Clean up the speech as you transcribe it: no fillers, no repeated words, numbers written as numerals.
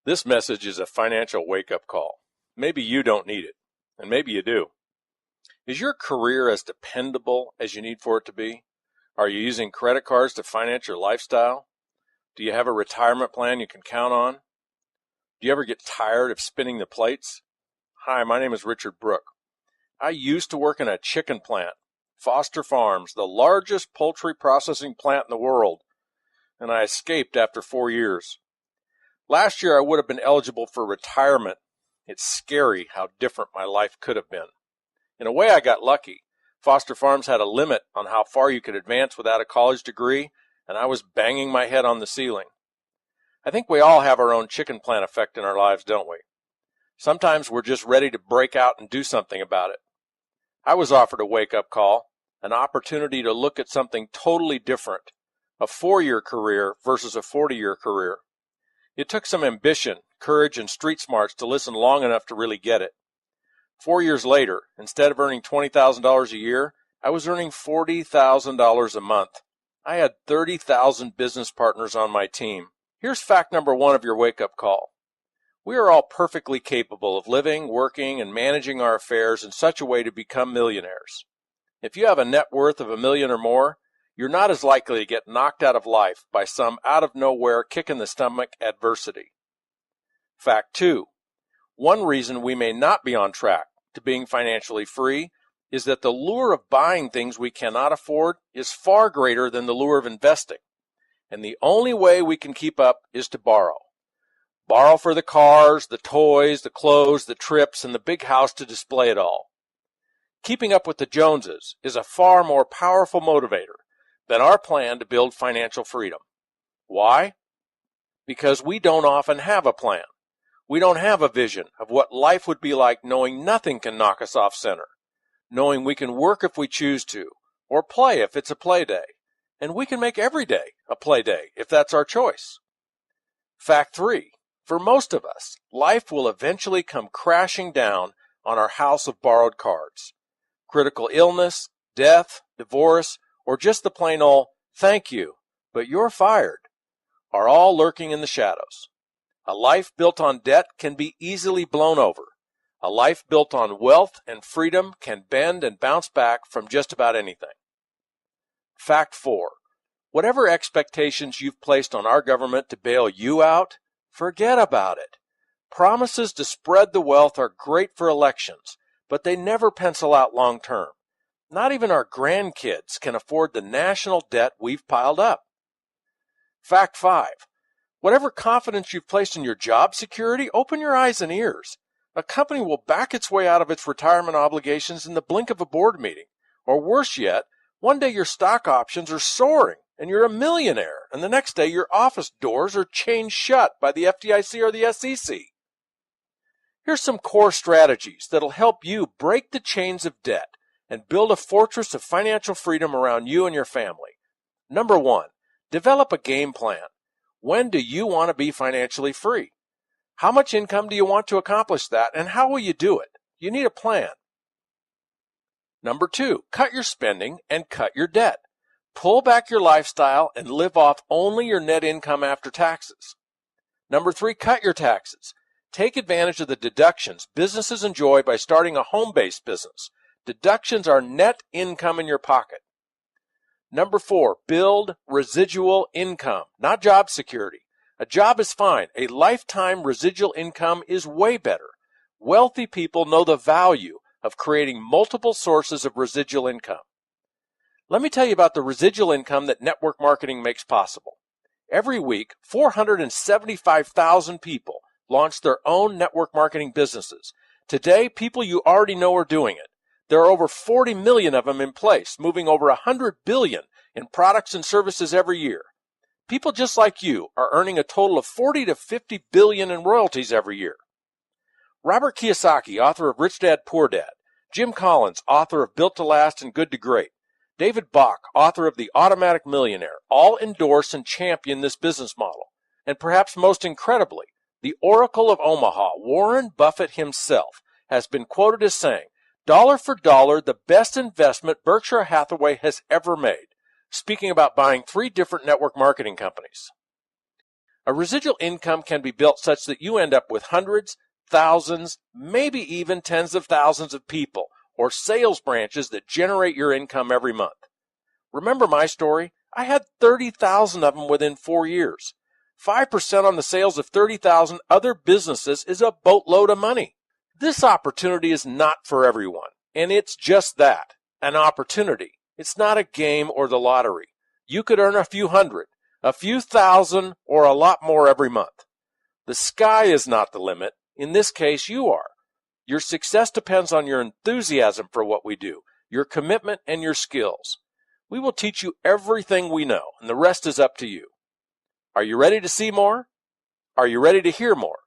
This message is a financial wake-up call. Maybe you don't need it, and maybe you do. Is your career as dependable as you need for it to be? Are you using credit cards to finance your lifestyle? Do you have a retirement plan you can count on? Do you ever get tired of spinning the plates? Hi, my name is Richard Brook. I used to work in a chicken plant, Foster Farms, the largest poultry processing plant in the world, and I escaped after 4 years. Last year I would have been eligible for retirement. It's scary how different my life could have been. In a way, I got lucky. Foster Farms had a limit on how far you could advance without a college degree, and I was banging my head on the ceiling. I think we all have our own chicken plant effect in our lives, don't we? Sometimes we're just ready to break out and do something about it. I was offered a wake-up call, an opportunity to look at something totally different, a 4-year career versus a 40-year career. It took some ambition, courage, and street smarts to listen long enough to really get it. 4 years later, instead of earning $20,000 a year, I was earning $40,000 a month. I had 30,000 business partners on my team. Here's fact number 1 of your wake-up call. We are all perfectly capable of living, working, and managing our affairs in such a way to become millionaires. If you have a net worth of $1 million or more, you're not as likely to get knocked out of life by some out-of-nowhere kick-in-the-stomach adversity. Fact 2. One reason we may not be on track to being financially free is that the lure of buying things we cannot afford is far greater than the lure of investing, and the only way we can keep up is to borrow. Borrow for the cars, the toys, the clothes, the trips, and the big house to display it all. Keeping up with the Joneses is a far more powerful motivator than our plan to build financial freedom. Why? Because we don't often have a plan. We don't have a vision of what life would be like knowing nothing can knock us off center, knowing we can work if we choose to, or play if it's a play day, and we can make every day a play day if that's our choice. Fact 3. For most of us, life will eventually come crashing down on our house of borrowed cards. Critical illness, death, divorce, or just the plain old, thank you, but you're fired, are all lurking in the shadows. A life built on debt can be easily blown over. A life built on wealth and freedom can bend and bounce back from just about anything. Fact 4. Whatever expectations you've placed on our government to bail you out, forget about it. Promises to spread the wealth are great for elections, but they never pencil out long term. Not even our grandkids can afford the national debt we've piled up. Fact 5. Whatever confidence you've placed in your job security, open your eyes and ears. A company will back its way out of its retirement obligations in the blink of a board meeting. Or worse yet, one day your stock options are soaring and you're a millionaire, and the next day your office doors are chained shut by the FDIC or the SEC. Here's some core strategies that'll help you break the chains of debt and build a fortress of financial freedom around you and your family. Number 1, develop a game plan. When do you want to be financially free? How much income do you want to accomplish that, and how will you do it? You need a plan. Number 2, cut your spending and cut your debt. Pull back your lifestyle and live off only your net income after taxes. Number 3, cut your taxes. Take advantage of the deductions businesses enjoy by starting a home-based business. Deductions are net income in your pocket. Number 4, build residual income, not job security. A job is fine. A lifetime residual income is way better. Wealthy people know the value of creating multiple sources of residual income. Let me tell you about the residual income that network marketing makes possible. Every week, 475,000 people launch their own network marketing businesses. Today, people you already know are doing it. There are over 40 million of them in place, moving over 100 billion in products and services every year. People just like you are earning a total of 40 to 50 billion in royalties every year. Robert Kiyosaki, author of Rich Dad, Poor Dad, Jim Collins, author of Built to Last and Good to Great, David Bach, author of The Automatic Millionaire, all endorse and champion this business model. And perhaps most incredibly, the Oracle of Omaha, Warren Buffett himself, has been quoted as saying, "Dollar for dollar, the best investment Berkshire Hathaway has ever made," speaking about buying 3 different network marketing companies. A residual income can be built such that you end up with hundreds, thousands, maybe even tens of thousands of people or sales branches that generate your income every month. Remember my story? I had 30,000 of them within 4 years. 5% on the sales of 30,000 other businesses is a boatload of money. This opportunity is not for everyone, and it's just that, an opportunity. It's not a game or the lottery. You could earn a few hundred, a few thousand, or a lot more every month. The sky is not the limit. In this case, you are. Your success depends on your enthusiasm for what we do, your commitment, and your skills. We will teach you everything we know, and the rest is up to you. Are you ready to see more? Are you ready to hear more?